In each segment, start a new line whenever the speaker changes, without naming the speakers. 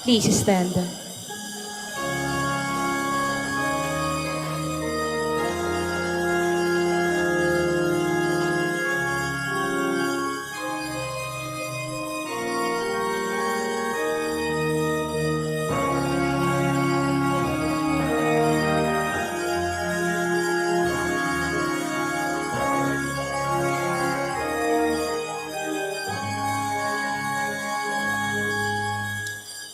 Please stand.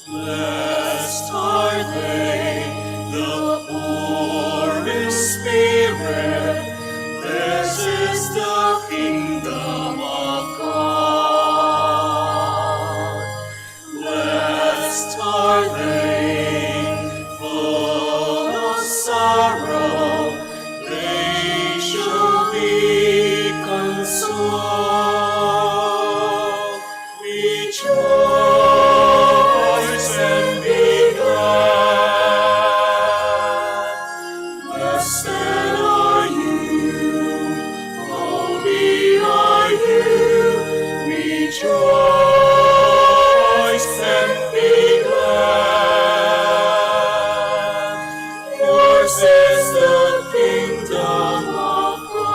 Blessed are they, the poor in spirit. This is the kingdom of God. Blessed are they, full of sorrow. They shall be consoled. Rejoice and be glad. Blessed are you, holy are you. Rejoice and be glad. Yours is the kingdom of God.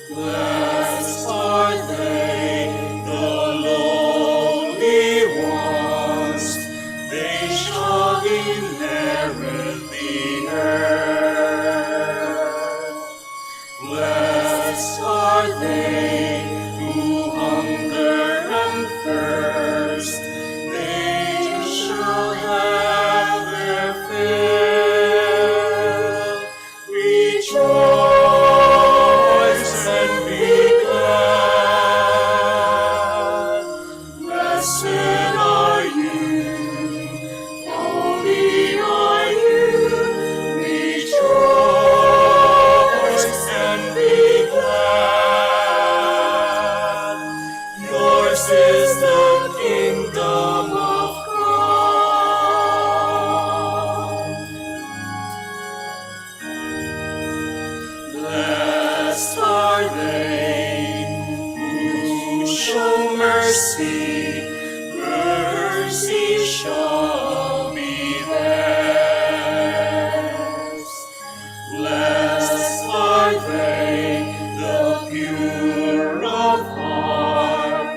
Blessed are they, the lowly ones. They shall inherit the earth. Blessed are they who hunger and thirst. They shall have their fill. Rejoice and be glad. Blessed are you, holy are you. Rejoice and be glad. Yours is the kingdom of God. Blessed are they who show mercy. Mercy shall be theirs. Blessed are they, the pure of heart.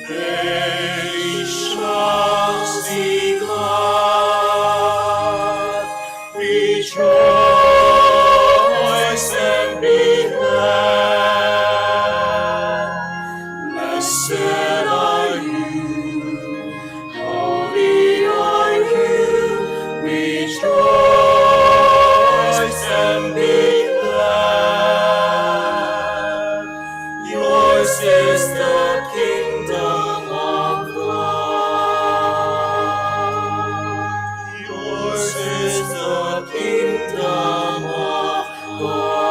They shall see God. Rejoice and be glad. Blessed are you, holy are you. Rejoice and be glad. Yours is the kingdom of God. Yours is the kingdom of God.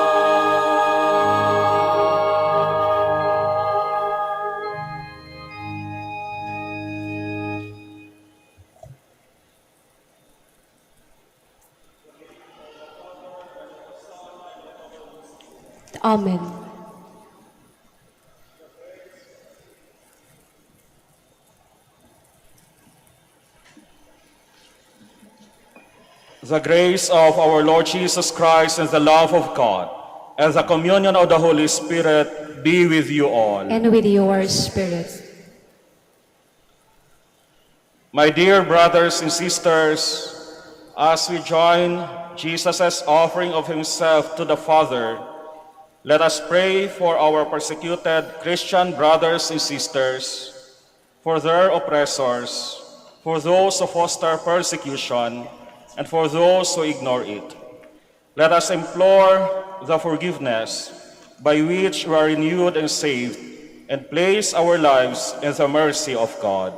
Amen.
The grace of our Lord Jesus Christ and the love of God and the communion of the Holy Spirit be with you all.
And with your spirit.
My dear brothers and sisters, as we join Jesus' offering of himself to the Father, let us pray for our persecuted Christian brothers and sisters, for their oppressors, for those who foster persecution, and for those who ignore it. Let us implore the forgiveness by which we are renewed and saved, and place our lives in the mercy of God.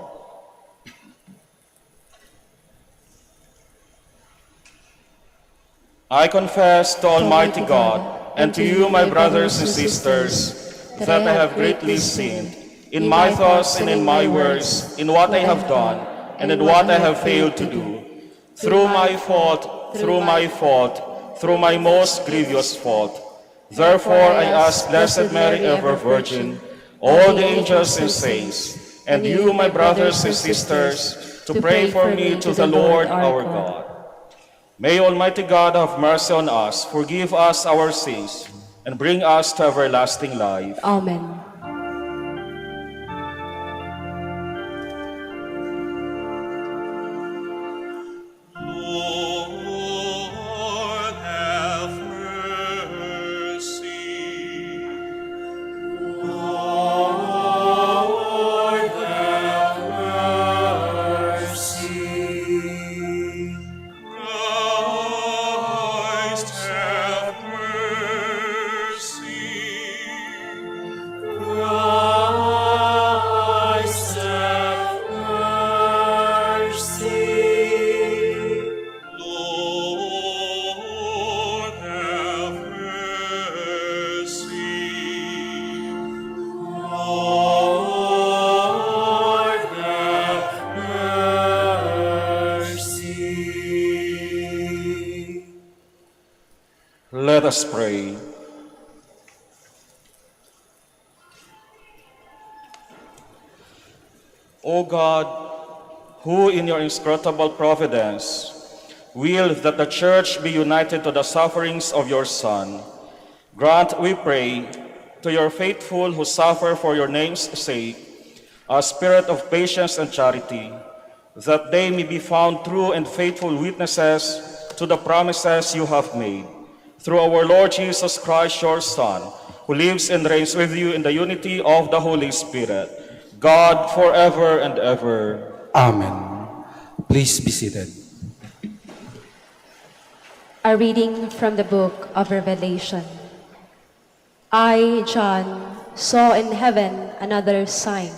I confess to Almighty God and to you, my brothers and sisters, that I have greatly sinned in my thoughts and in my words, in what I have done and in what I have failed to do, through my fault, through my most grievous fault. Therefore I ask Blessed Mary, ever Virgin, all the angels and saints, and you, my brothers and sisters, to pray for me to the Lord our God. May Almighty God have mercy on us, forgive us our sins, and bring us to everlasting life.
Amen.
Lord, have mercy. Lord, have mercy. Christ, have mercy. Christ, have mercy. Lord, have mercy. Lord, have mercy.
Let us pray. O God, who in your inscrutable providence will that the Church be united to the sufferings of your Son, grant, we pray, to your faithful who suffer for your name's sake, a spirit of patience and charity, that they may be found true and faithful witnesses to the promises you have made. Through our Lord Jesus Christ, your Son, who lives and reigns with you in the unity of the Holy Spirit, God forever and ever.
Amen. Please be seated.
A reading from the book of Revelation. I, John, saw in heaven another sign,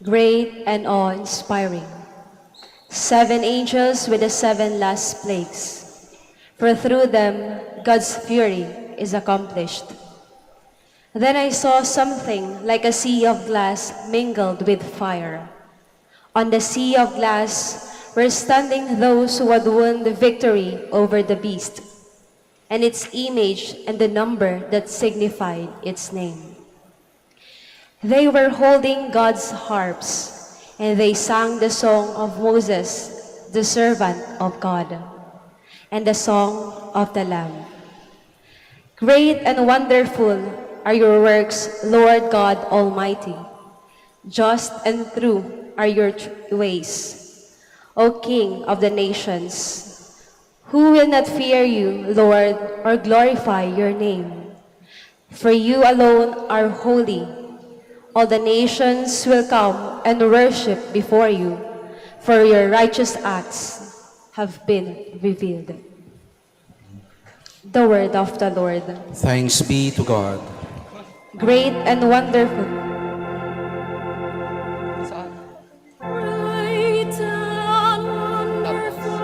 great and awe-inspiring. 7 angels with the 7 last plagues, for through them God's fury is accomplished. Then I saw something like a sea of glass mingled with fire. On the sea of glass were standing those who had won the victory over the beast, and its image and the number that signified its name. They were holding God's harps, and they sang the song of Moses, the servant of God, and the song of the Lamb. Great and wonderful are your works, Lord God Almighty. Just and true are your ways, O King of the nations. Who will not fear you, Lord, or glorify your name? For you alone are holy. All the nations will come and worship before you, for your righteous acts have been revealed. The word of the Lord.
Thanks be to God.
Great and wonderful.
Great and wonderful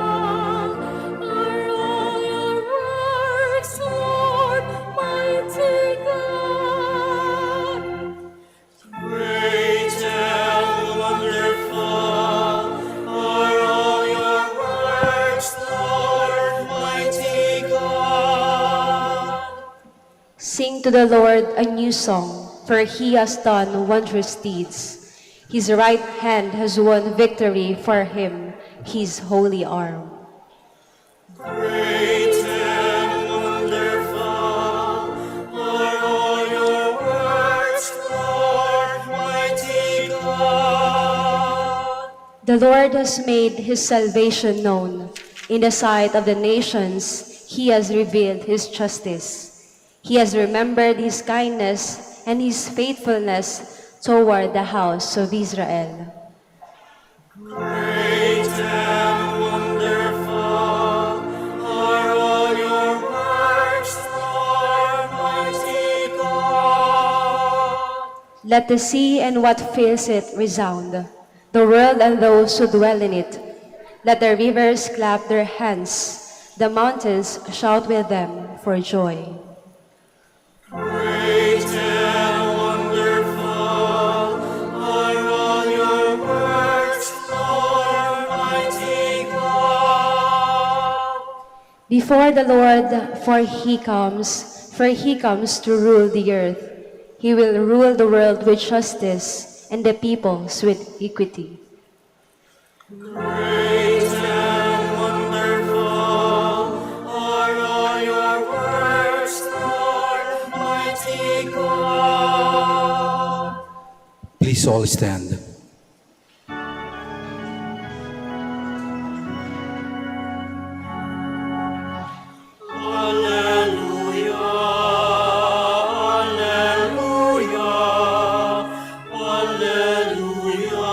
are all your works, Lord, mighty God. Great and wonderful are all your works, Lord, mighty God.
Sing to the Lord a new song, for he has done wondrous deeds. His right hand has won victory for him, his holy arm.
Great and wonderful are all your works, Lord, mighty God.
The Lord has made his salvation known. In the sight of the nations, he has revealed his justice. He has remembered his kindness and his faithfulness toward the house of Israel.
Great and wonderful are all your works, Lord, mighty God.
Let the sea and what fills it resound, the world and those who dwell in it. Let the rivers clap their hands, the mountains shout with them for joy.
Great and wonderful are all your works, Lord, mighty God.
Before the Lord, for he comes to rule the earth. He will rule the world with justice and the peoples with equity.
Great and wonderful are all your works, Lord, mighty God.
Please all stand.
Alleluia, alleluia, alleluia,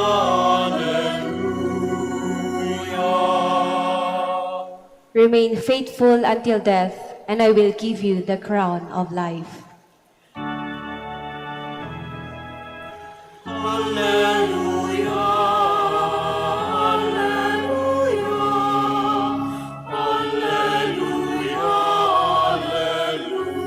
alleluia.
Remain faithful until death, and I will give you the crown of life.
Alleluia, alleluia, alleluia, alleluia.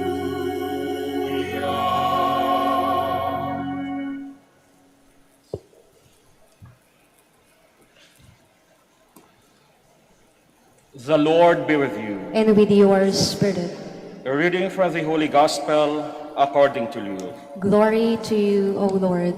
The Lord be with you.
And with your spirit.
A reading from the Holy Gospel according to Luke.
Glory to you, O Lord.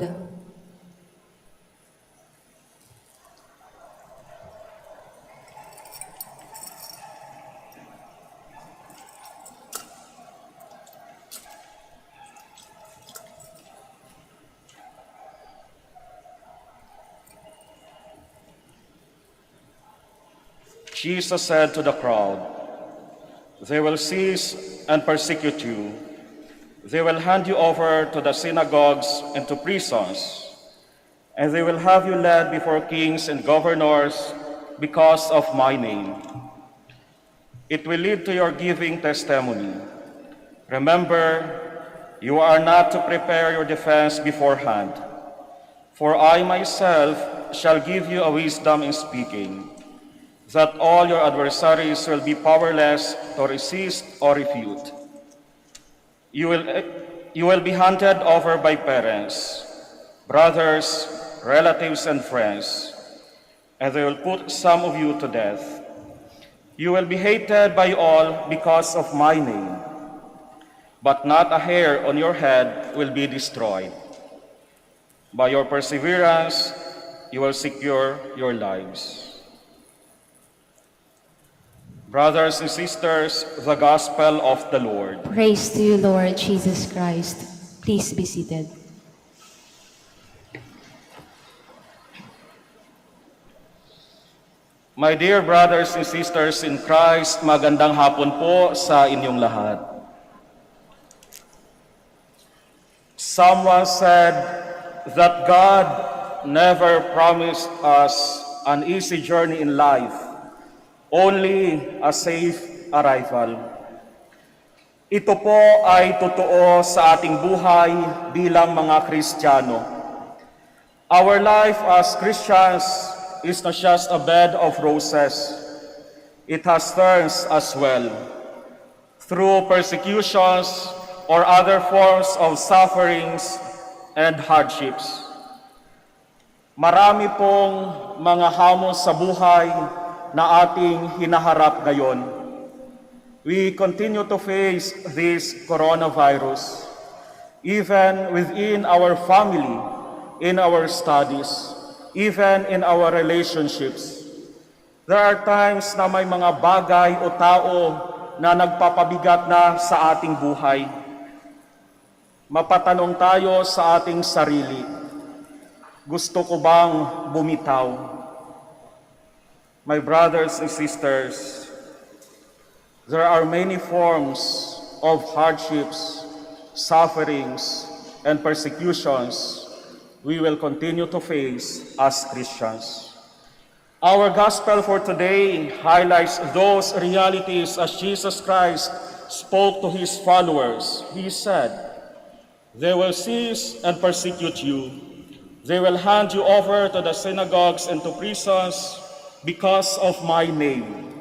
Jesus said to the crowd, "They will seize and persecute you. They will hand you over to the synagogues and to prisons, and they will have you led before kings and governors because of my name. It will lead to your giving testimony. Remember, you are not to prepare your defense beforehand, for I myself shall give you a wisdom in speaking, that all your adversaries will be powerless to resist or refute. You will be handed over by parents, brothers, relatives, and friends, and they will put some of you to death. You will be hated by all because of my name, but not a hair on your head will be destroyed. By your perseverance, you will secure your lives." Brothers and sisters, the Gospel of the Lord.
Praise to you, Lord Jesus Christ. Please be seated.
My dear brothers and sisters in Christ, magandang hapon po sa inyong lahat. Someone said that God never promised us an easy journey in life, only a safe arrival. Ito po ay totoo sa ating buhay bilang mga Kristiyano. Our life as Christians is not just a bed of roses. It has thorns as well. Through persecutions or other forms of sufferings and hardships. Marami pong mga hamon sa buhay na ating hinaharap ngayon. We continue to face this coronavirus, even within our family, in our studies, even in our relationships. There are times na may mga bagay o tao na nagpapabigat na sa ating buhay. Mapatanong tayo sa ating sarili, gusto ko bang bumitaw? My brothers and sisters, there are many forms of hardships, sufferings, and persecutions we will continue to face as Christians. Our gospel for today highlights those realities as Jesus Christ spoke to his followers. He said, "They will seize and persecute you. They will hand you over to the synagogues and to prisons because of my name."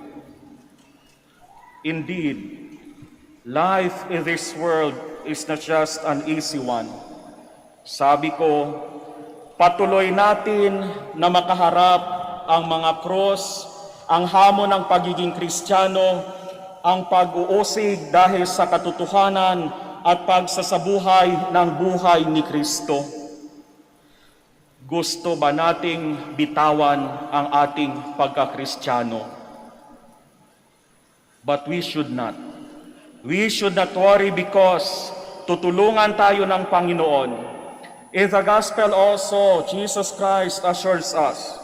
Indeed, life in this world is not just an easy one. Sabi ko, patuloy natin na makaharap ang mga krus, ang hamon ng pagiging Kristiyano, ang pag-uusig dahil sa katotohanan at pagsasabuhay ng buhay ni Kristo. Gusto ba nating bitawan ang ating pagka-Kristiyano? But we should not. We should not worry because tutulungan tayo ng Panginoon. In the Gospel also, Jesus Christ assures us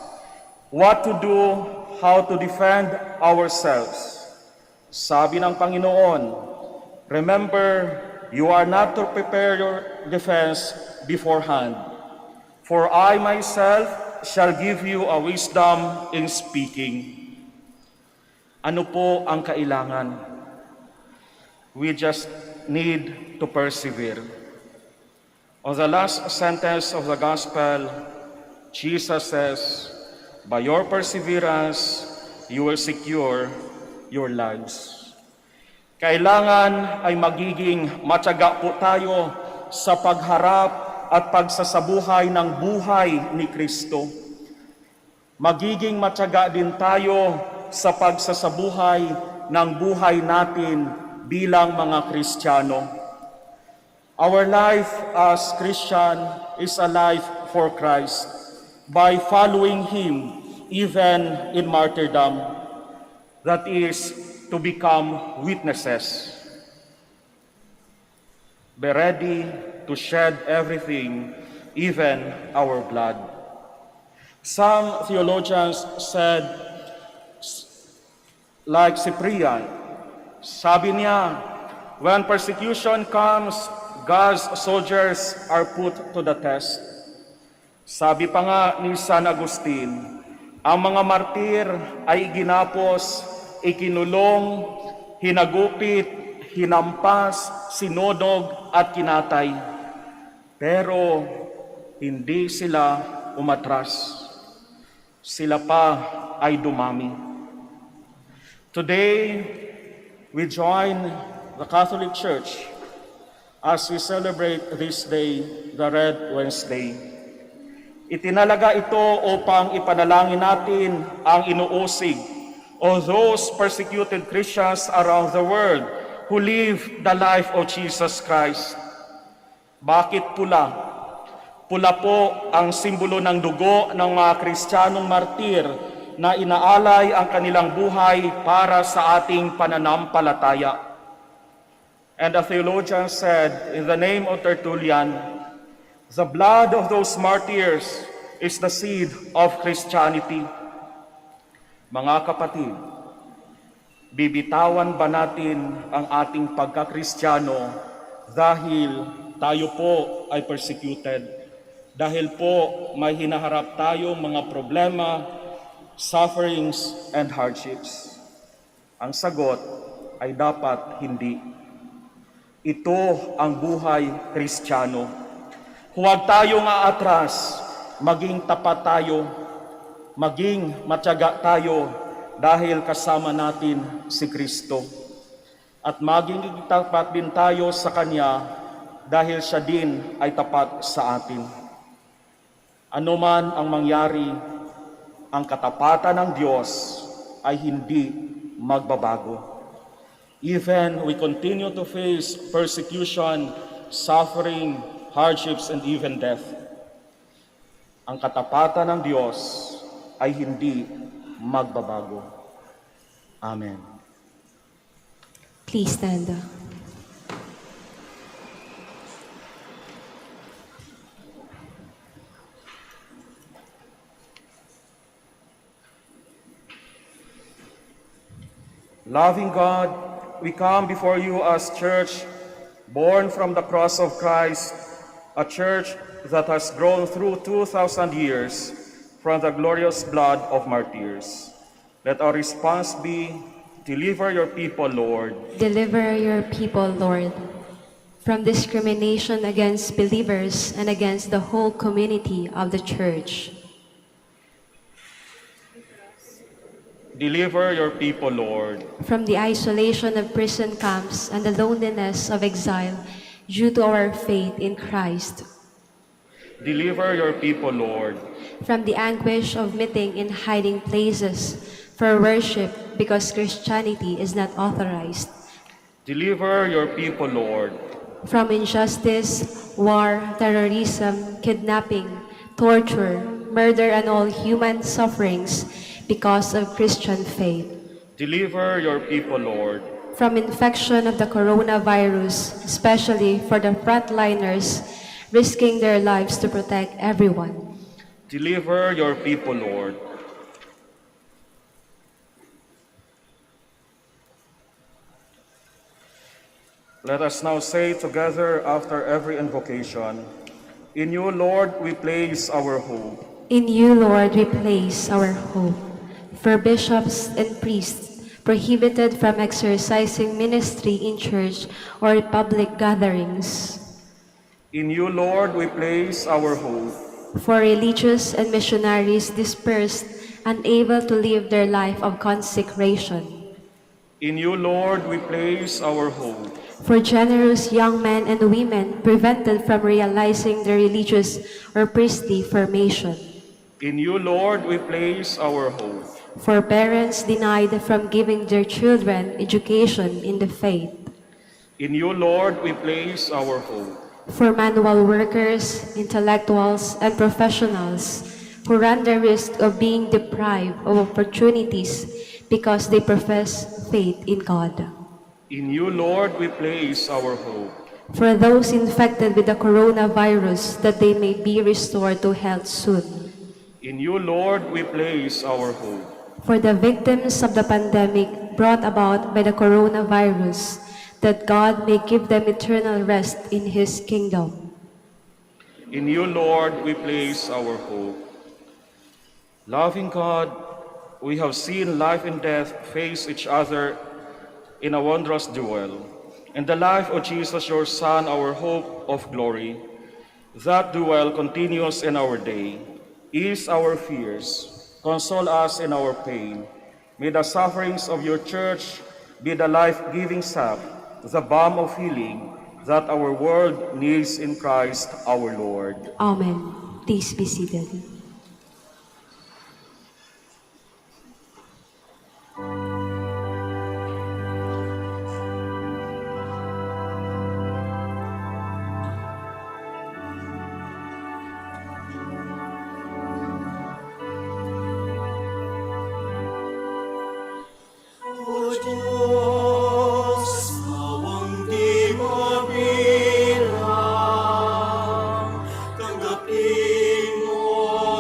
what to do, how to defend ourselves. Sabi ng Panginoon, "Remember, you are not to prepare your defense beforehand. For I myself shall give you a wisdom in speaking." Ano po ang kailangan? We just need to persevere. On the last sentence of the Gospel, Jesus says, "By your perseverance, you will secure your lives." Kailangan ay magiging matyaga po tayo sa pagharap at pagsasabuhay ng buhay ni Kristo. Magiging matyaga din tayo sa pagsasabuhay ng buhay natin bilang mga Kristiyano. Our life as Christian is a life for Christ. By following Him, even in martyrdom, that is, to become witnesses. Be ready to shed everything, even our blood. Some theologians said, like Cyprian, sabi niya, when persecution comes, God's soldiers are put to the test. Sabi pa nga ni San Agustin, ang mga martir ay ginapos, ikinulong, hinagupit, hinampas, sinodog at kinatay. Pero hindi sila umatras. Sila pa ay dumami. Today, we join the Catholic Church as we celebrate this day, the Red Wednesday. Itinalaga ito upang ipanalangin natin ang inuusig of those persecuted Christians around the world who live the life of Jesus Christ. Bakit pula? Pula po ang simbolo ng dugo ng mga Kristiyanong martir na inaalay ang kanilang buhay para sa ating pananampalataya. And the theologian said, in the name of Tertullian, "The blood of those martyrs is the seed of Christianity." Mga kapatid, bibitawan ba natin ang ating pagka-Kristiyano dahil tayo po ay persecuted? Dahil po may hinaharap tayong mga problema, sufferings, and hardships? Ang sagot ay dapat hindi. Ito ang buhay Kristiyano. Huwag tayong aatras, maging tapat tayo, maging matyaga tayo dahil kasama natin si Kristo. At maging tapat din tayo sa Kanya dahil Siya din ay tapat sa atin. Ano man ang mangyari, ang katapatan ng Diyos ay hindi magbabago. Even we continue to face persecution, suffering, hardships, and even death, ang katapatan ng Diyos ay hindi magbabago. Amen.
Please stand.
Loving God, we come before you as church, born from the cross of Christ, a church that has grown through 2,000 years from the glorious blood of martyrs. Let our response be, deliver your people, Lord.
Deliver your people, Lord, from discrimination against believers and against the whole community of the Church.
Deliver your people, Lord.
From the isolation of prison camps and the loneliness of exile due to our faith in Christ.
Deliver your people, Lord.
From the anguish of meeting in hiding places for worship because Christianity is not authorized.
Deliver your people, Lord.
From injustice, war, terrorism, kidnapping, torture, murder, and all human sufferings because of Christian faith.
Deliver your people, Lord.
From infection of the coronavirus, especially for the frontliners risking their lives to protect everyone.
Deliver your people, Lord. Let us now say together after every invocation, in you, Lord, we place our hope.
In you, Lord, we place our hope. For bishops and priests prohibited from exercising ministry in church or public gatherings.
In you, Lord, we place our hope.
For religious and missionaries dispersed, unable to live their life of consecration.
In you, Lord, we place our hope.
For generous young men and women prevented from realizing their religious or priestly formation.
In you, Lord, we place our hope.
For parents denied from giving their children education in the faith.
In you, Lord, we place our hope.
For manual workers, intellectuals, and professionals who run the risk of being deprived of opportunities because they profess faith in God.
In you, Lord, we place our hope.
For those infected with the coronavirus, that they may be restored to health soon.
In you, Lord, we place our hope.
For the victims of the pandemic brought about by the coronavirus, that God may give them eternal rest in His kingdom.
In you, Lord, we place our hope. Loving God, we have seen life and death face each other in a wondrous duel. In the life of Jesus, your Son, our hope of glory, that duel continues in our day. Ease our fears, console us in our pain. May the sufferings of your church be the life-giving sap, the balm of healing that our world needs in Christ our Lord.
Amen. Please be seated.
O Diyos, nawang di mabilang, tanggapin mo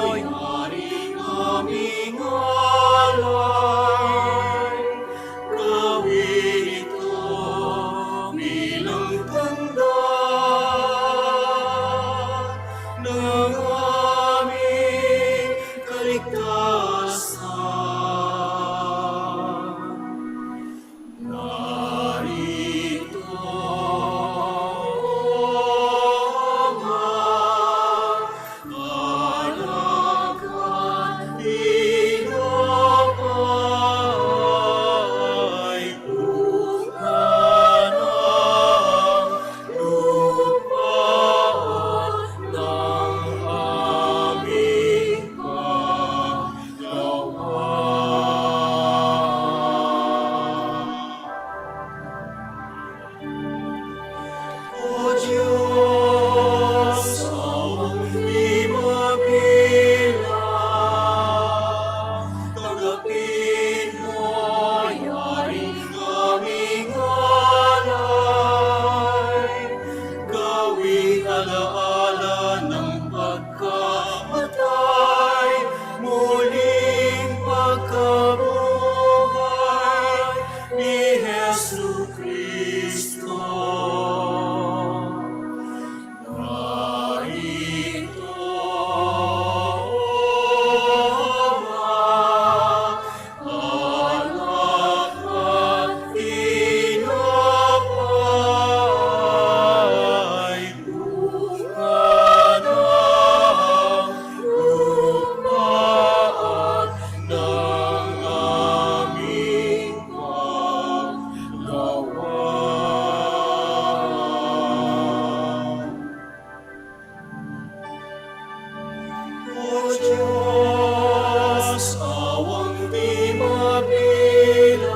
O Diyos, awang di mabilang,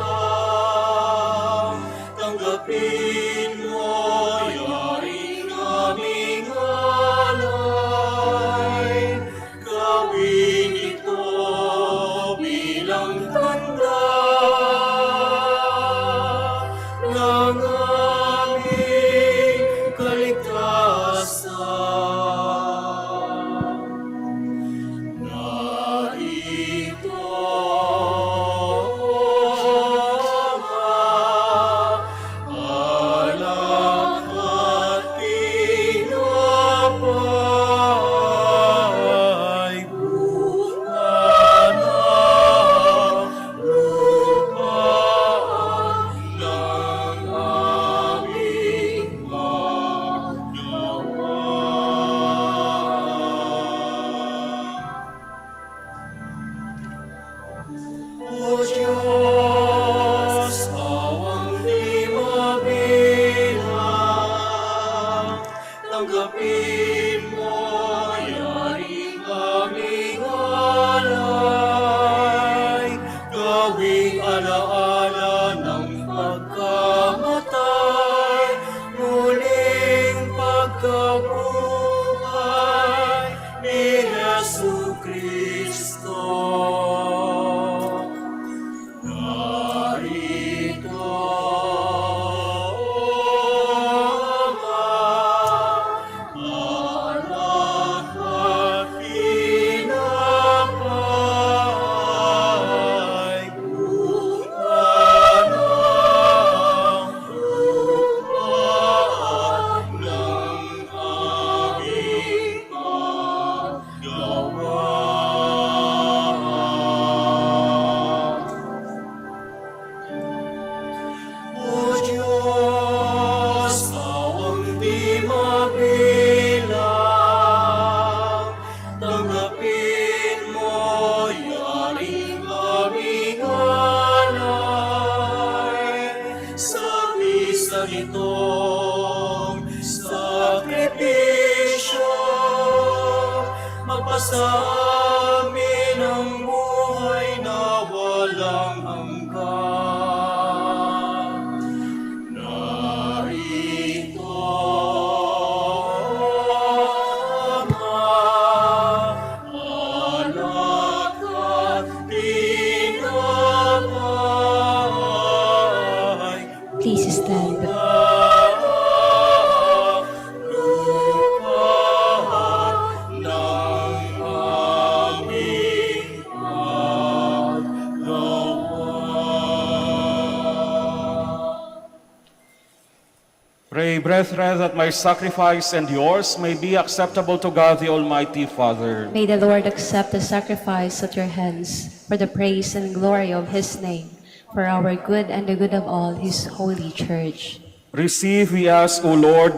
tanggapin mo yaring aming alay. Gawin ito bilang tanda ng aming kaligtasan. O Diyos, awang di mabilang, tanggapin mo yaring aming alay. Gawing alaala ng pagkamatay, muling pagkabuhay ni Jesucristo. O Diyos, awang di mabilang, tanggapin mo yaring aming alay. Sa misa nitong sakripisyo, magpasa amin ang buhay na walang hanggan. Narito, Ama, alak at tinapay,
Please stand.
Pray, brethren, that my sacrifice and yours may be acceptable to God the Almighty Father.
May the Lord accept the sacrifice at your hands for the praise and glory of his name, for our good and the good of all his holy church.
Receive, we ask, O Lord,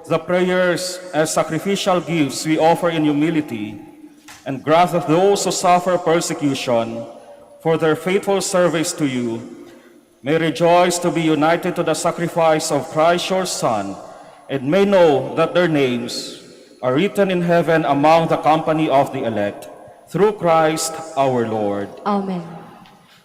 the prayers as sacrificial gifts we offer in humility, and grant that those who suffer persecution for their faithful service to you may rejoice to be united to the sacrifice of Christ your Son, and may know that their names are written in heaven among the company of the elect, through Christ our Lord.
Amen.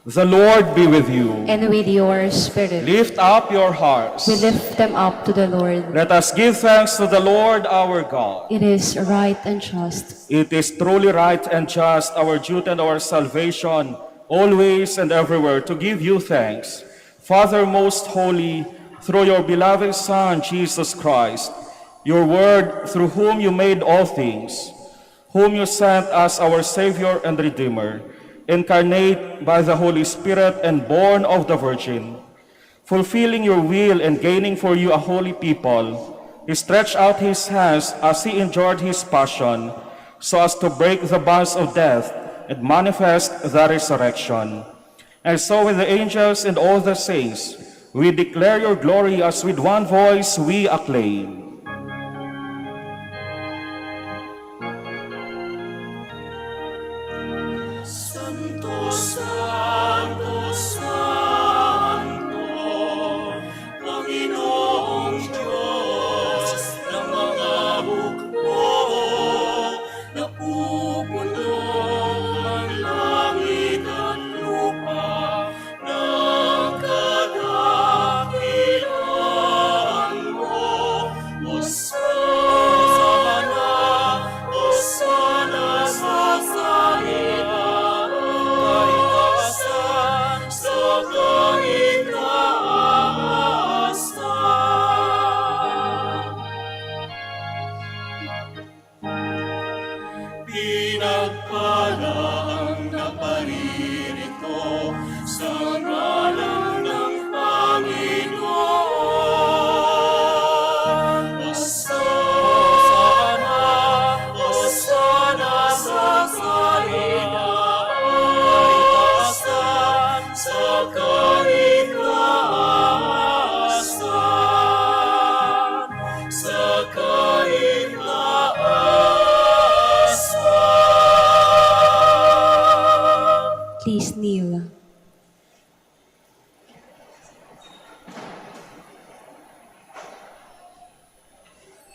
The Lord be with you.
And with your spirit,
Lift up your hearts.
we lift them up to the Lord.
Let us give thanks to the Lord our God.
It is right and just.
It is truly right and just, our duty and our salvation, always and everywhere, to give you thanks, Father most holy, through your beloved Son, Jesus Christ, your Word, through whom you made all things, whom you sent as our Savior and Redeemer, incarnate by the Holy Spirit and born of the Virgin, fulfilling your will and gaining for you a holy people. He stretched out his hands as he endured his passion, so as to break the bonds of death and manifest the resurrection. And so with the angels and all the saints, we declare your glory as with one voice we acclaim.
Santo, Santo, Santo, Panginoong Diyos ng mga hukbo, napupuno ang naparirito sa ngalan ng Panginoon. Hosana, Hosana sa kaligtasan, sa kaligtasan, sa kaligtasan.
Please kneel.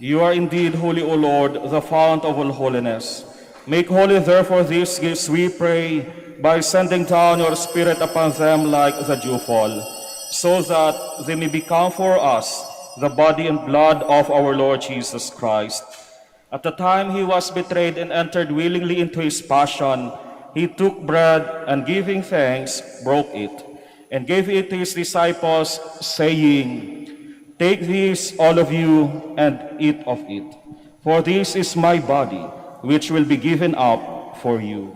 You are indeed holy, O Lord, the fount of all holiness. Make holy, therefore, these gifts, we pray, by sending down your Spirit upon them like the dewfall, so that they may become for us the body and blood of our Lord Jesus Christ. At the time he was betrayed and entered willingly into his passion, he took bread and, giving thanks, broke it, and gave it to his disciples, saying, "Take this, all of you, and eat of it, for this is my body, which will be given up for you."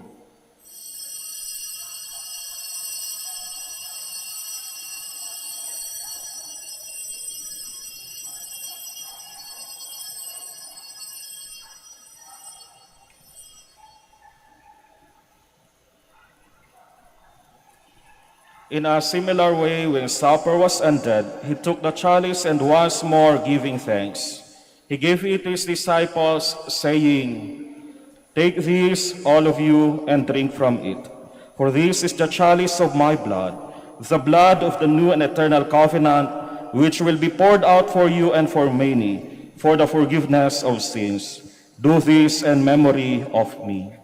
In a similar way, when supper was ended, he took the chalice and once more giving thanks, he gave it to his disciples, saying, "Take this, all of you, and drink from it. For this is the chalice of my blood, the blood of the new and eternal covenant, which will be poured out for you and for many, for the forgiveness of sins. Do this in memory of me."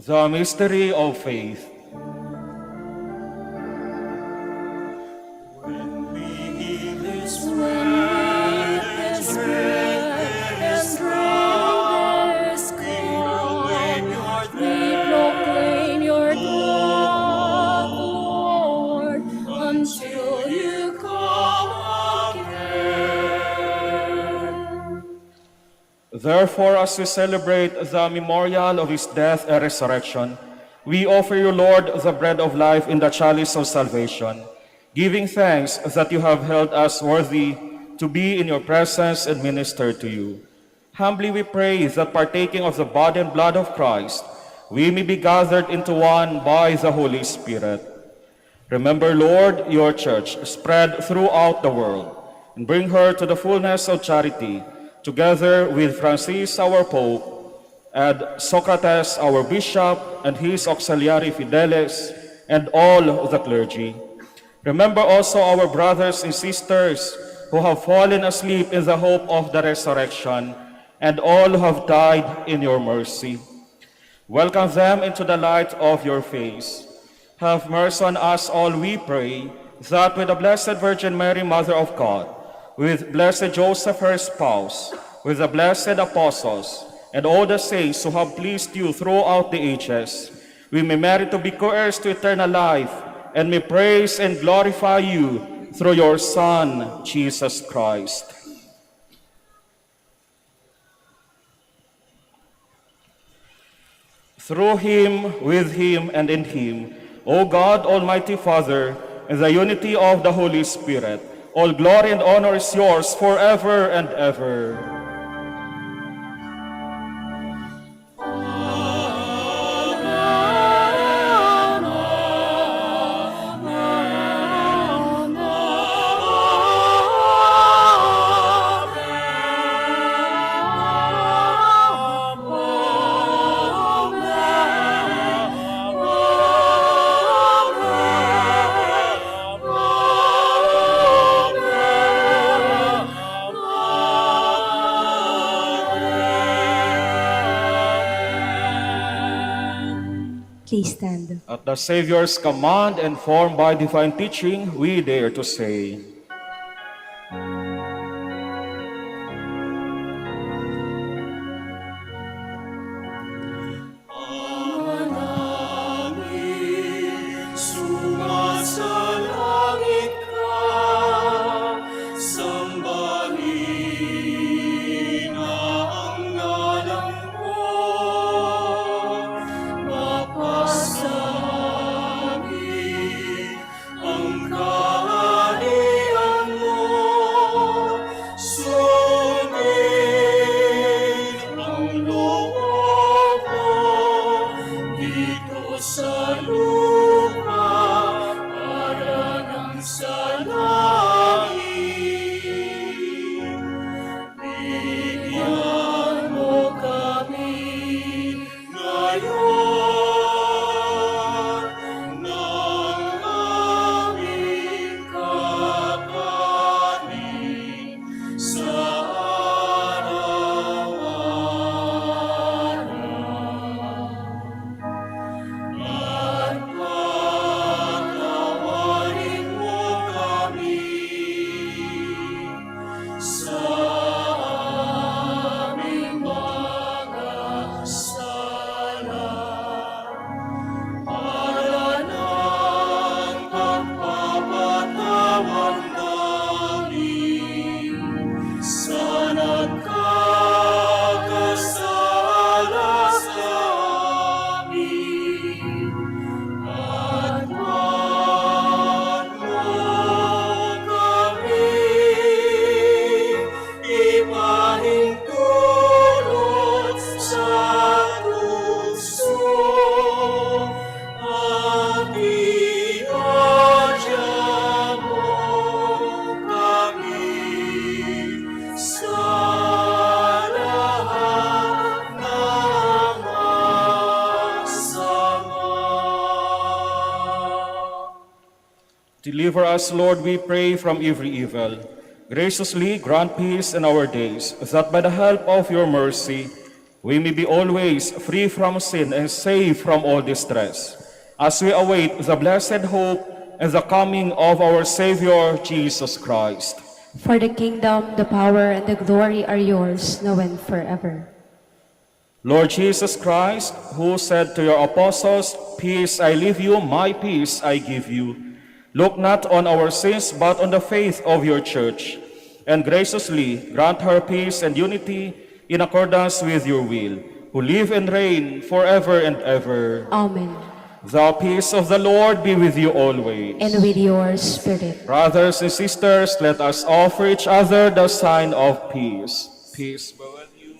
The mystery of faith.
When we eat this bread and drink this cup, we proclaim your death, Lord, until you come again.
Therefore, as we celebrate the memorial of his death and resurrection, we offer you, Lord, the bread of life in the chalice of salvation, giving thanks that you have held us worthy to be in your presence and minister to you. Humbly we pray that, partaking of the body and blood of Christ, we may be gathered into one by the Holy Spirit. Remember, Lord, your church spread throughout the world, and bring her to the fullness of charity, together with Francis, our Pope, and Socrates, our Bishop, and his auxiliary Fideles, and all the clergy. Remember also our brothers and sisters who have fallen asleep in the hope of the resurrection, and all who have died in your mercy. Welcome them into the light of your face. Have mercy on us all, we pray, that with the Blessed Virgin Mary, Mother of God, with blessed Joseph, her spouse, with the blessed apostles, and all the saints who have pleased you throughout the ages, we may merit to be co-heirs to eternal life, and may praise and glorify you through your Son, Jesus Christ. Through him, with him, and in him, O God, Almighty Father, in the unity of the Holy Spirit, all glory and honor is yours forever and ever.
Please stand.
At the Savior's command, and formed by divine teaching, we dare to say, Deliver us, Lord, we pray, from every evil. Graciously grant peace in our days, that by the help of your mercy, we may be always free from sin and safe from all distress, as we await the blessed hope and the coming of our Savior, Jesus Christ.
For the kingdom, the power, and the glory are yours, now and forever.
Lord Jesus Christ, who said to your apostles, "Peace I leave you, my peace I give you," look not on our sins, but on the faith of your church, and graciously grant her peace and unity in accordance with your will, who live and reign forever and ever.
Amen.
The peace of the Lord be with you always.
And with your spirit.
Brothers and sisters, let us offer each other the sign of peace. Peace be with you.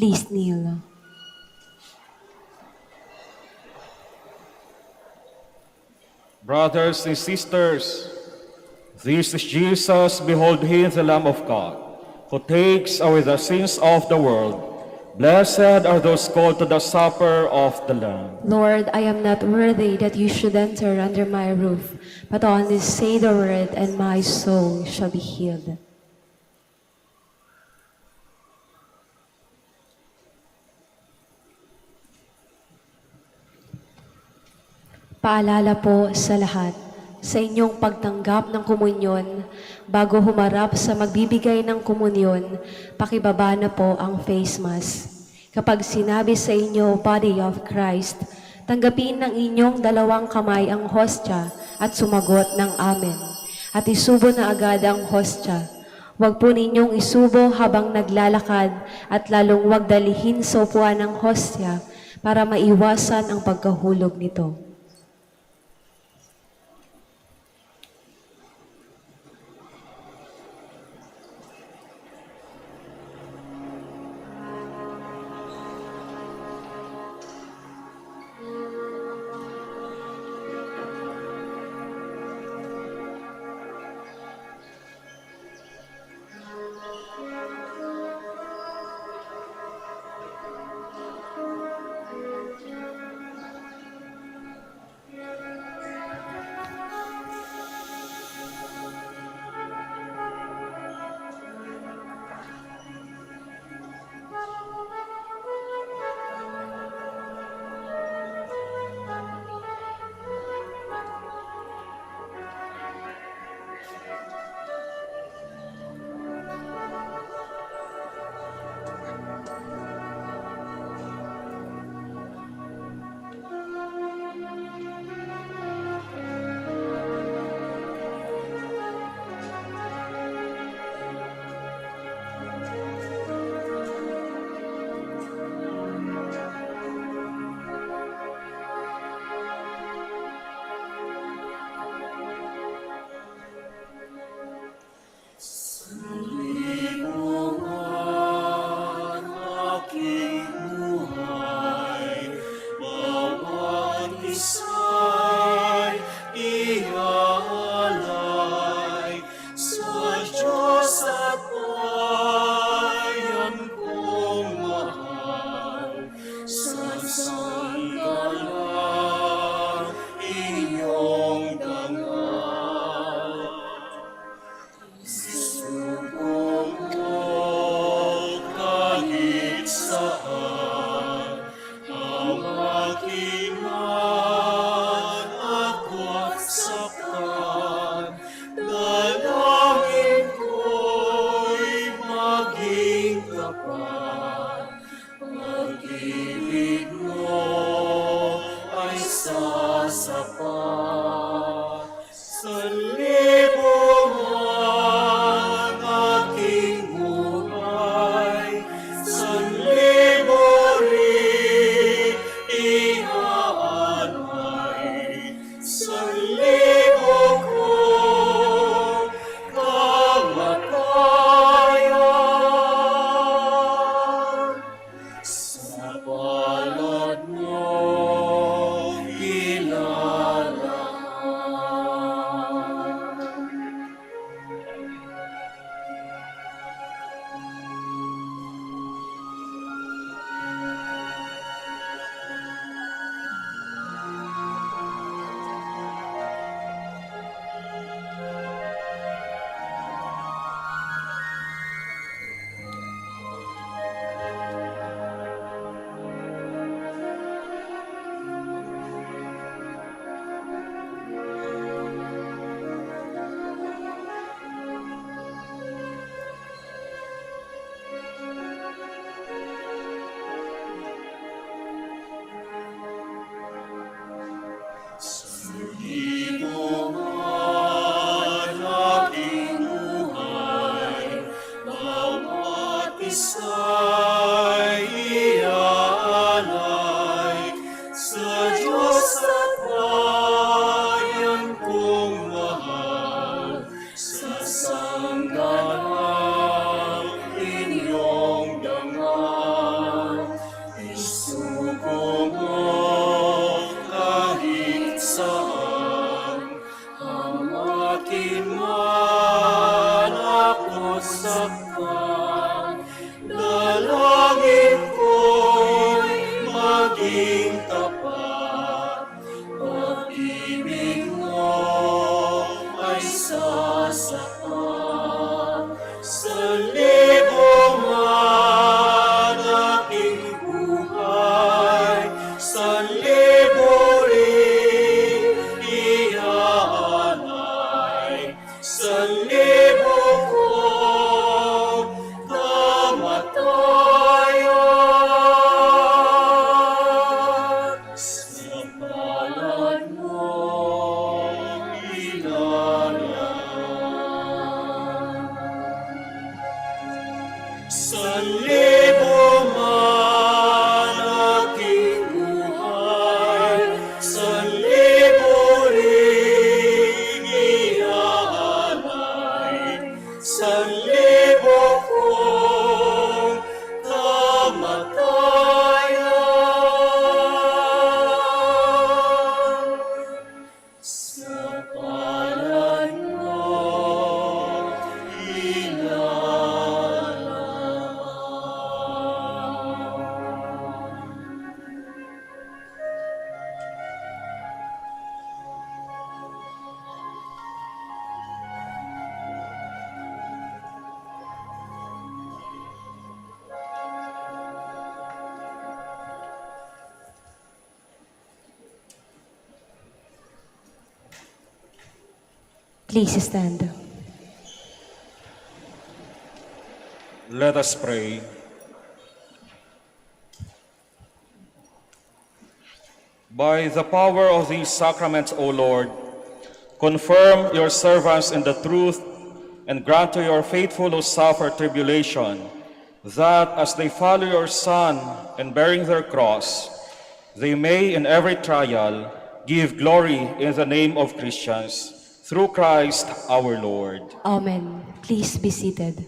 Please kneel.
Brothers and sisters, this is Jesus, behold him, the Lamb of God, who takes away the sins of the world. Blessed are those called to the supper of the Lamb.
Lord, I am not worthy that you should enter under my roof, but only say the word, and my soul shall be healed. Paalala po sa lahat, sa inyong pagtanggap ng komunyon, bago humarap sa magbibigay ng komunyon, pakibaba na po ang face mask. Kapag sinabi sa inyo, Body of Christ, tanggapin ng inyong dalawang kamay ang hostya at sumagot ng Amen. At isubo na agad ang hostya. Huwag po ninyong isubo habang naglalakad at lalong huwag dalihin sa upuan ng hostya para maiwasan ang pagkahulog nito.
isa'y ialay sa Diyos at bayan kong mahal, sa sanggalang inyong dangal. Isuko mo kahit saan, hamakin man ako saktan. Dalangin ko'y maging tapat, pag-ibig mo ay sasapat. Sa libo man aking buhay, sa libo rin iaalay, sa libo kong kamatayan. Sa palad mo sa libo man aking buhay, sa libo rin iaalay, sa libo kong kamatayan. Sa palad mo
Please stand.
Let us pray. By the power of these sacraments, O Lord, confirm your servants in the truth and grant to your faithful who suffer tribulation that as they follow your Son and bearing their cross, they may in every trial give glory in the name of Christians. Through Christ our Lord.
Amen. Please be seated.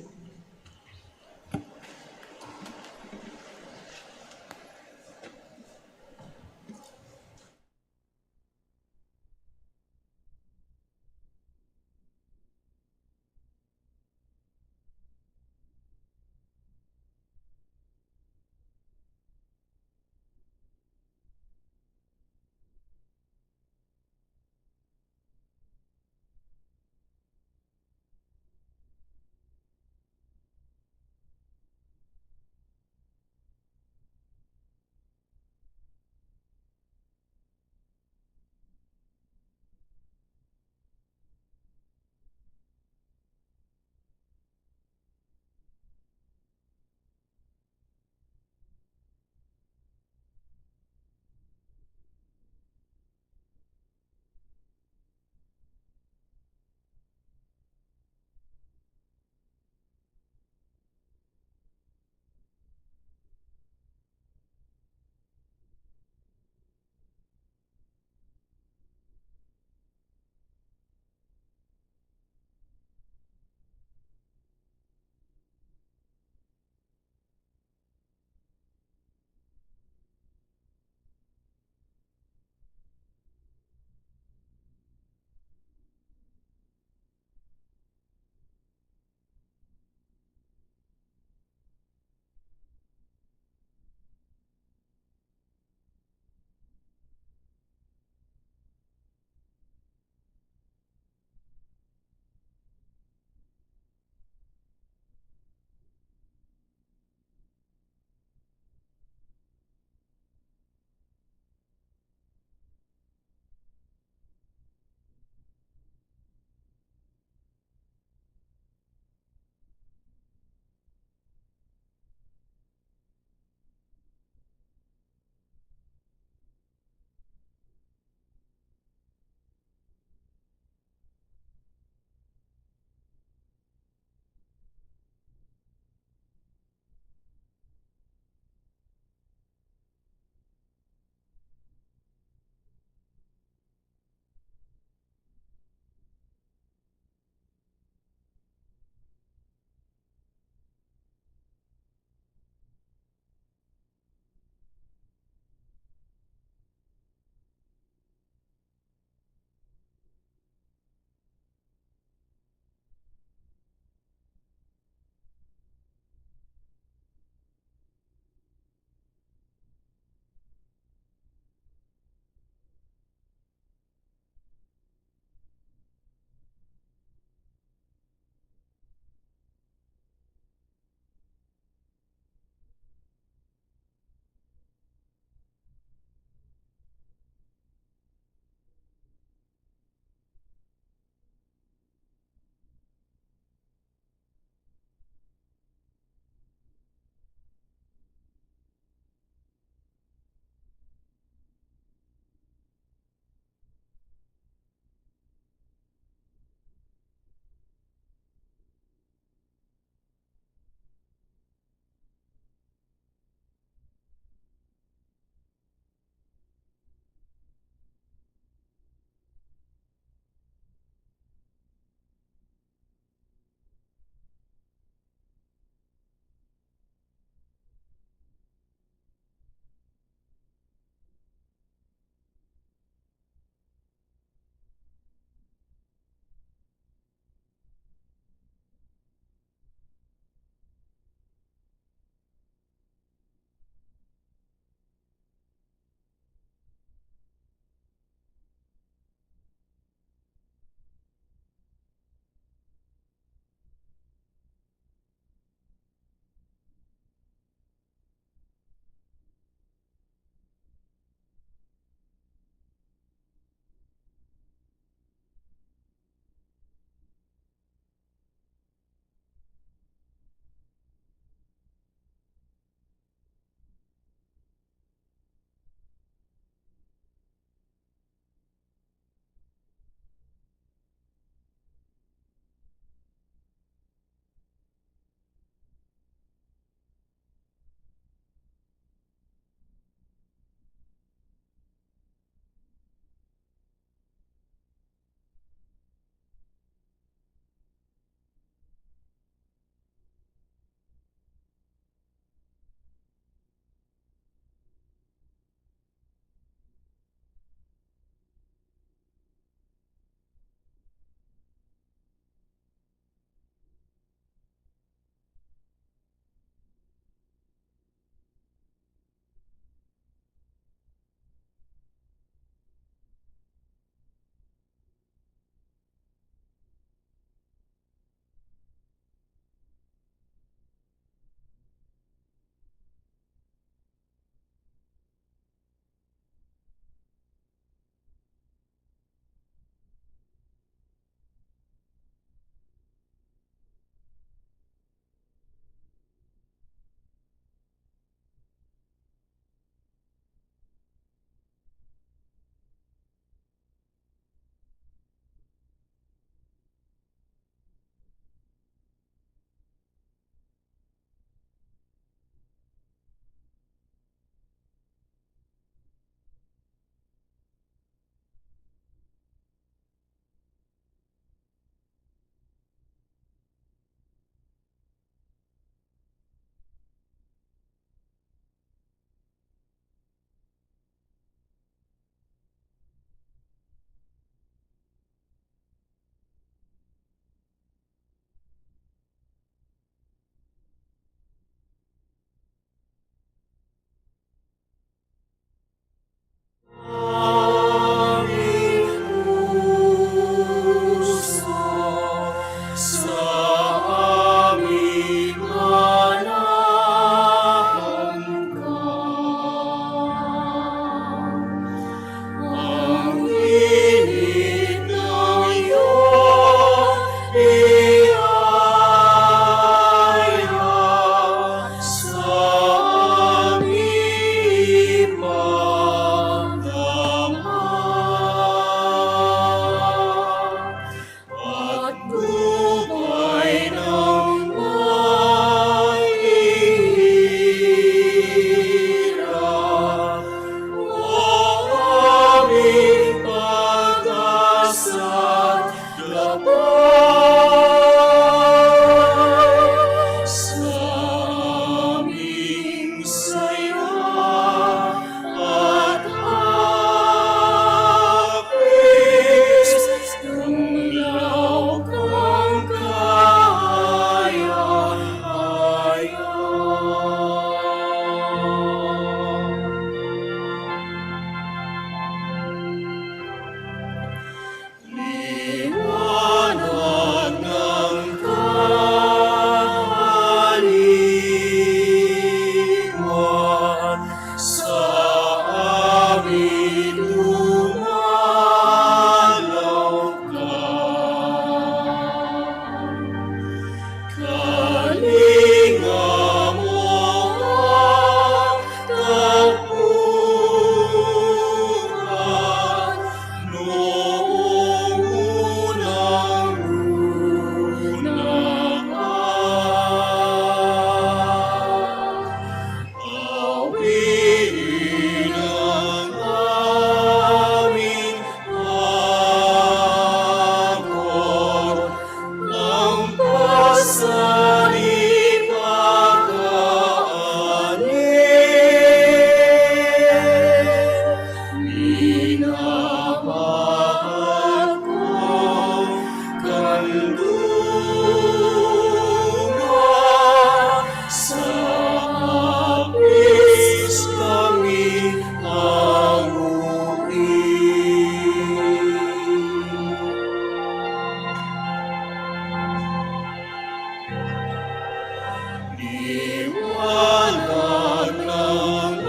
Panag ng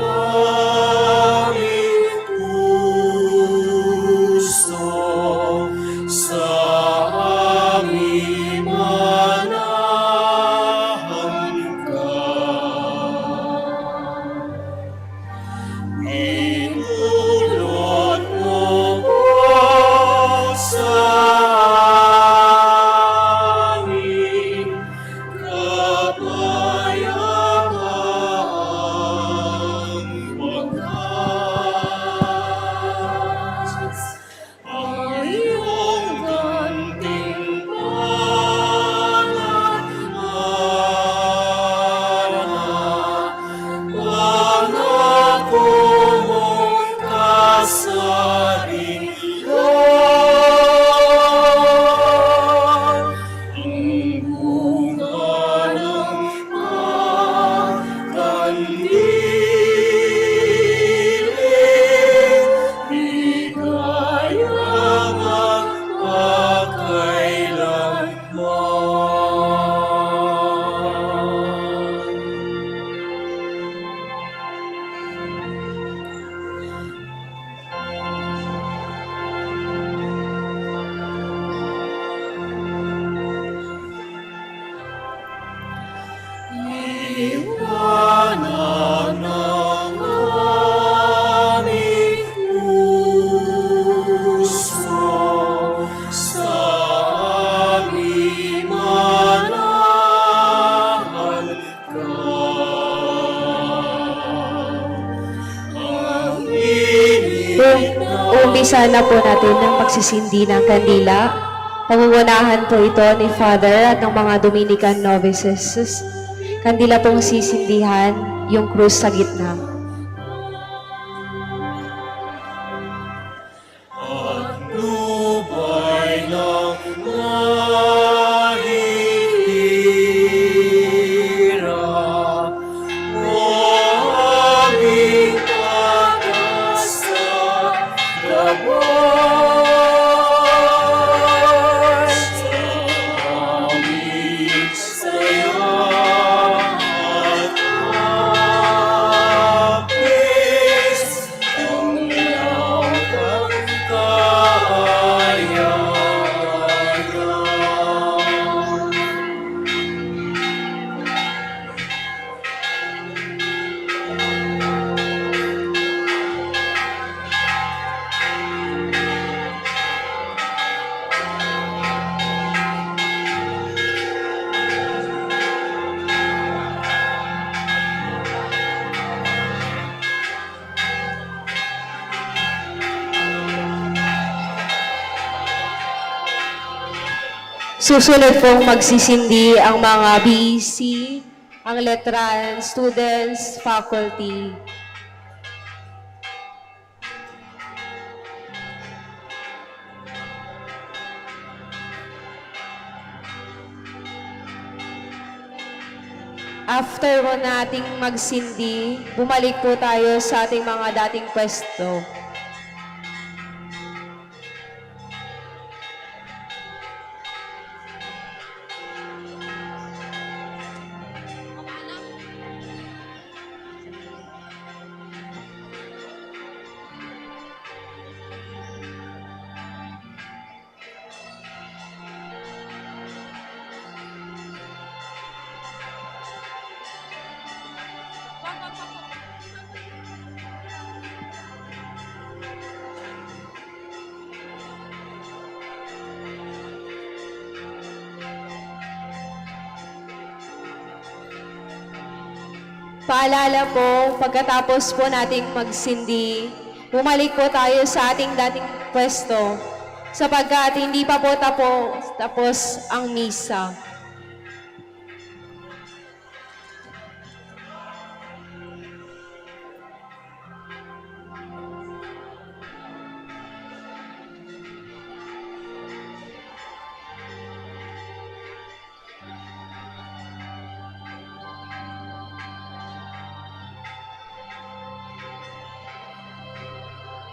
aming puso sa aming manahanggan. Inulot mo po sa amin kapayapaang wagas. Ang iyong gantimpalan, pangako mong kasarilan. Ang bunga ng pagkandiling, ligaya magpakailanman. Liwanag ng aming puso sa aming manahanggan. Ang init na
Umpisa na po natin ang pagsisindi ng kandila. Pangungunahan po ito ni Father at ng mga Dominican novices. Kandila pong sisindihan, yung krus sa gitna.
at lubay ng mahihirap, o aming pag-asa, gabay sa aming saya at hapis, ang iyong pagkakayanan.
Susunod pong magsisindi ang mga BEC, ang letran, students, faculty. After po nating magsindi, bumalik po tayo sa ating mga dating pwesto. Paalala po, pagkatapos po nating magsindi, bumalik po tayo sa ating dating pwesto sapagkat hindi pa po tapos ang misa.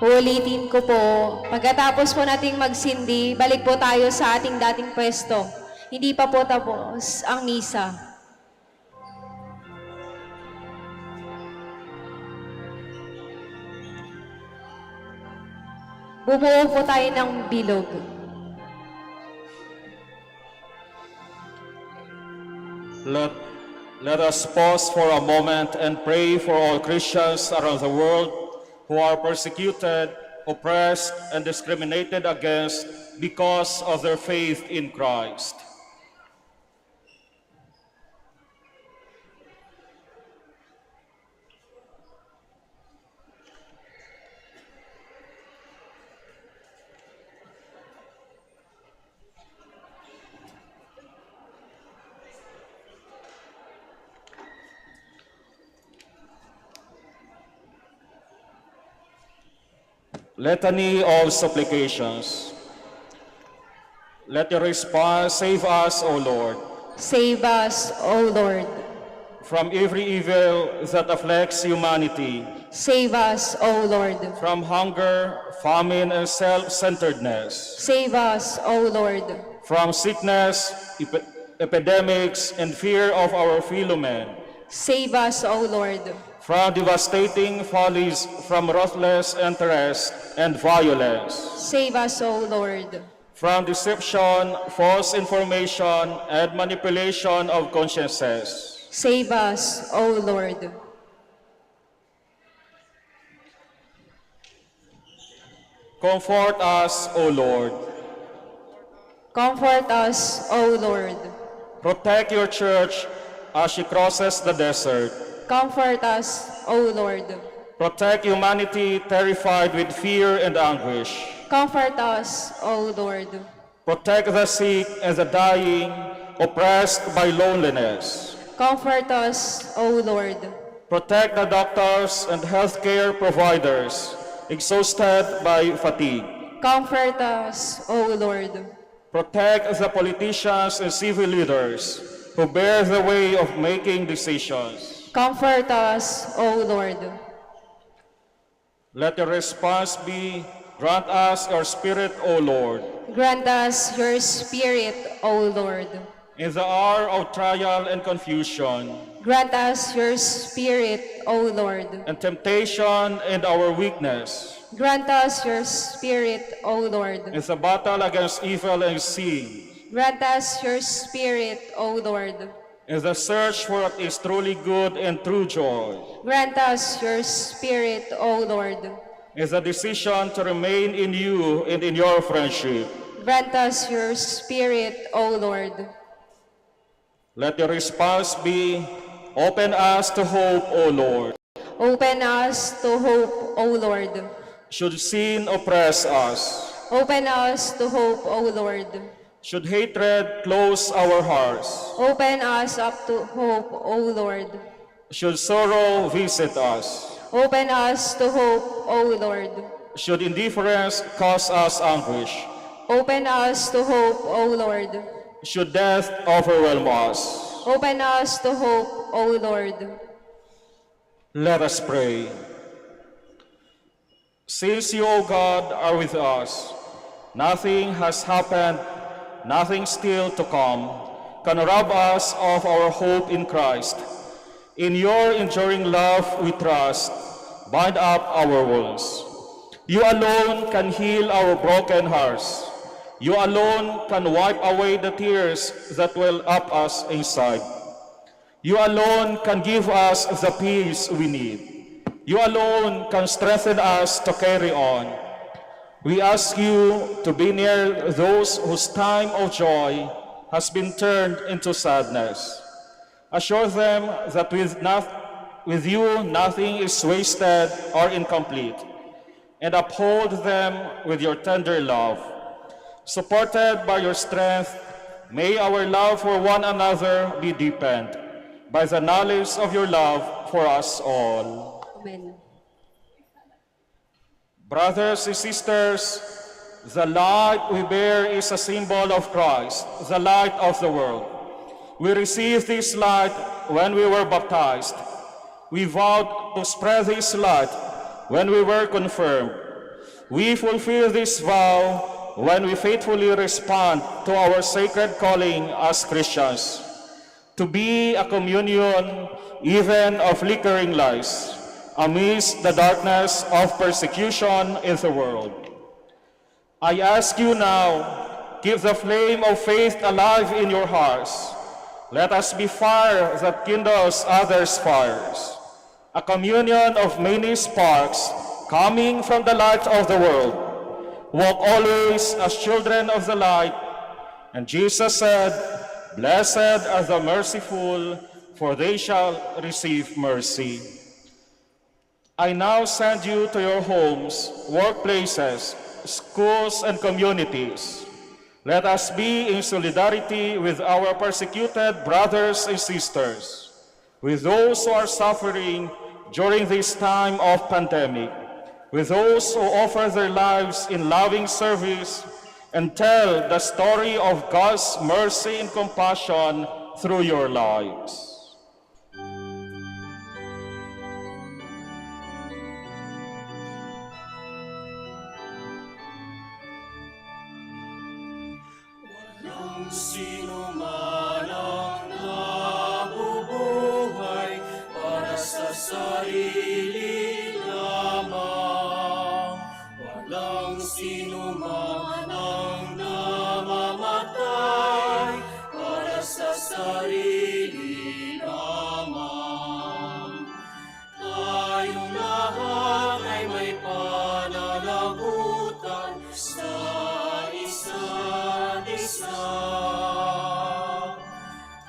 Uulitin ko po, pagkatapos po nating magsindi, balik po tayo sa ating dating pwesto. Hindi pa po tapos ang misa. Bumuo po tayo ng bilog.
Let us pause for a moment and pray for all Christians around the world who are persecuted, oppressed, and discriminated against because of their faith in Christ. Litany of supplications. Let your response save us, O Lord,
Save us, O Lord.
from every evil that afflicts humanity,
Save us, O Lord.
from hunger, famine, and self-centeredness,
Save us, O Lord.
from sickness, epidemics, and fear of our fellow men,
Save us, O Lord.
from devastating follies, from ruthless interest and violence,
Save us, O Lord.
from deception, false information, and manipulation of consciences.
Save us, O Lord.
Comfort us, O Lord.
Comfort us, O Lord.
Protect your church as she crosses the desert.
Comfort us, O Lord.
Protect humanity terrified with fear and anguish.
Comfort us, O Lord.
Protect the sick and the dying, oppressed by loneliness.
Comfort us, O Lord.
Protect the doctors and healthcare providers, exhausted by fatigue.
Comfort us, O Lord.
Protect the politicians and civil leaders who bear the way of making decisions.
Comfort us, O Lord.
Let your response be, grant us your Spirit, O Lord.
Grant us your Spirit, O Lord.
In the hour of trial and confusion,
Grant us your Spirit, O Lord.
and temptation and our weakness,
Grant us your Spirit, O Lord.
in the battle against evil and sin,
Grant us your Spirit, O Lord.
in the search for what is truly good and true joy,
Grant us your Spirit, O Lord.
in the decision to remain in you and in your friendship.
Grant us your Spirit, O Lord.
Let your response be, open us to hope, O Lord.
Open us to hope, O Lord.
Should sin oppress us,
Open us to hope, O Lord.
should hatred close our hearts,
Open us up to hope, O Lord.
should sorrow visit us,
Open us to hope, O Lord.
should indifference cause us anguish,
Open us to hope, O Lord.
should death overwhelm us.
Open us to hope, O Lord.
Let us pray. Since you, O God, are with us, nothing has happened, nothing still to come, can rob us of our hope in Christ. In your enduring love we trust, bind up our wounds. You alone can heal our broken hearts. You alone can wipe away the tears that well up us inside. You alone can give us the peace we need. You alone can strengthen us to carry on. We ask you to be near those whose time of joy has been turned into sadness. Assure them that with you nothing is wasted or incomplete, and uphold them with your tender love. Supported by your strength, may our love for one another be deepened by the knowledge of your love for us all.
Amen.
Brothers and sisters, the light we bear is a symbol of Christ, the light of the world. We received this light when we were baptized. We vowed to spread this light when we were confirmed. We fulfill this vow when we faithfully respond to our sacred calling as Christians, to be a communion even of flickering lights amidst the darkness of persecution in the world. I ask you now, keep the flame of faith alive in your hearts. Let us be fire that kindles others' fires, a communion of many sparks coming from the light of the world. Walk always as children of the light. And Jesus said, "Blessed are the merciful, for they shall receive mercy." I now send you to your homes, workplaces, schools, and communities. Let us be in solidarity with our persecuted brothers and sisters, with those who are suffering during this time of pandemic, with those who offer their lives in loving service and tell the story of God's mercy and compassion through your lives.
Sino man ang nabubuhay para sa sarili lamang. Walang sino man ang namamatay para sa sarili lamang. Tayong lahat ay may pananagutan sa isa't isa.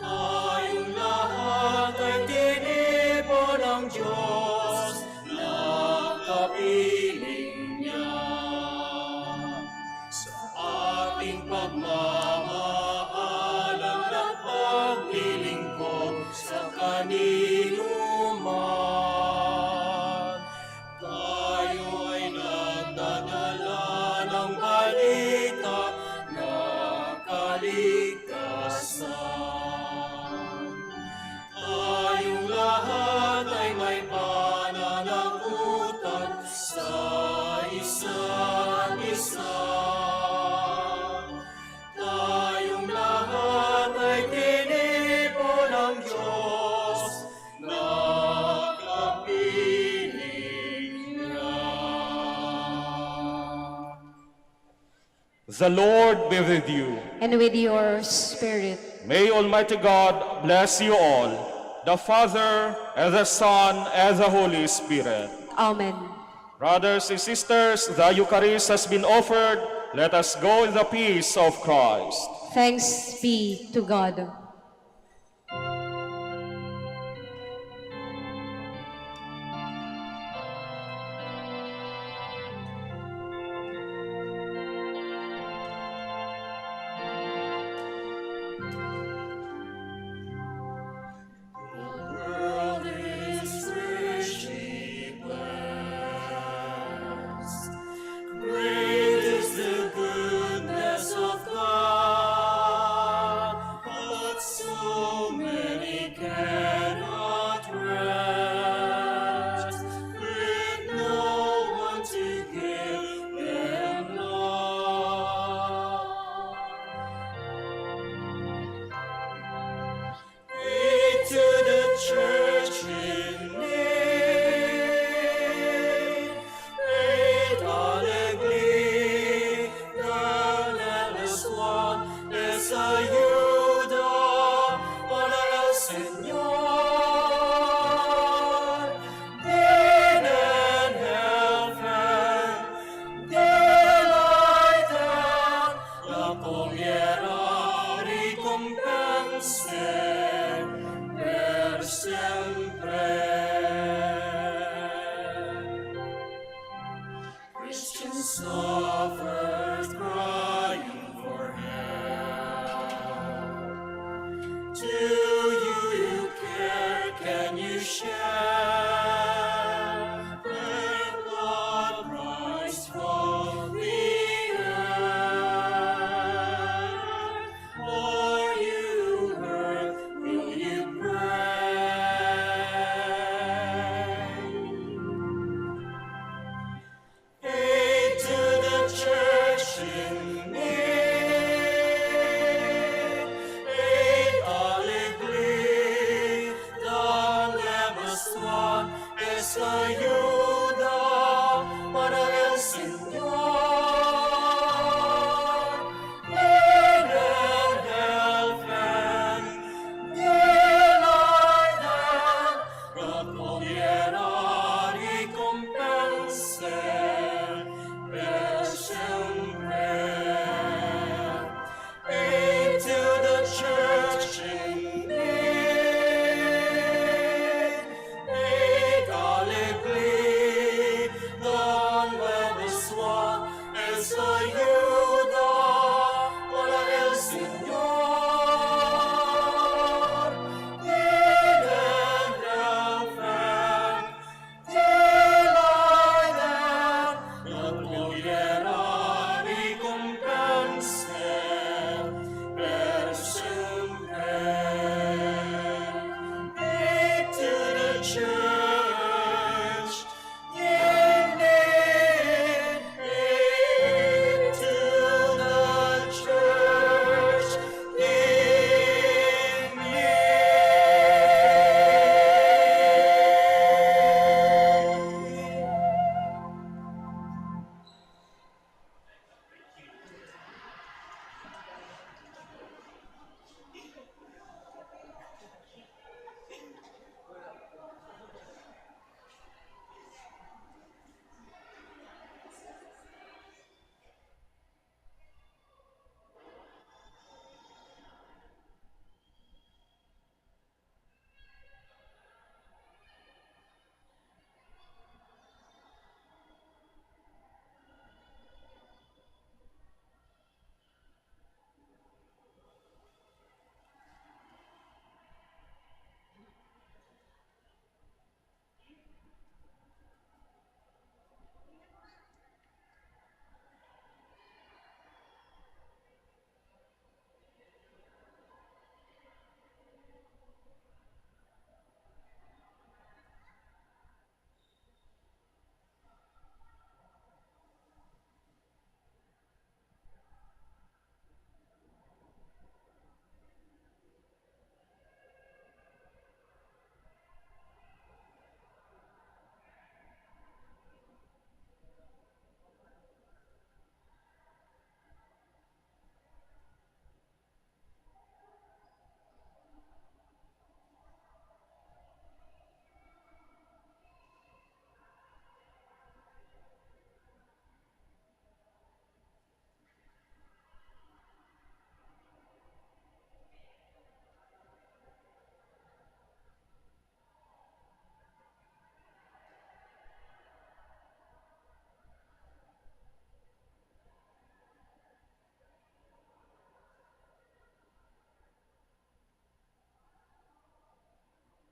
Tayong lahat ay tinipon ng Diyos na kapiling niya. Sa ating pagmamahalang at paglilingkod sa kanino man, tayo ay nagdadala ng balita na kaligtasan. Tayong lahat ay may pananagutan sa isa't isa. Tayong lahat ay tinipon ng Diyos na kapiling niya.
The Lord be with you.
And with your spirit.
May Almighty God bless you all, the Father, and the Son, and the Holy Spirit.
Amen.
Brothers and sisters, the Eucharist has been offered. Let us go in the peace of Christ.
Thanks be to God.
World is richly blessed. Great is the goodness of God, but so many cannot rest, with no one to give them love. Read to the church in need. Read alegre, the landless one les ayuda. Honor al Señor. Gain and heaven, delight and la comiera ricompense per sempre. Christians suffered, crying for help. Do you care? Can you share?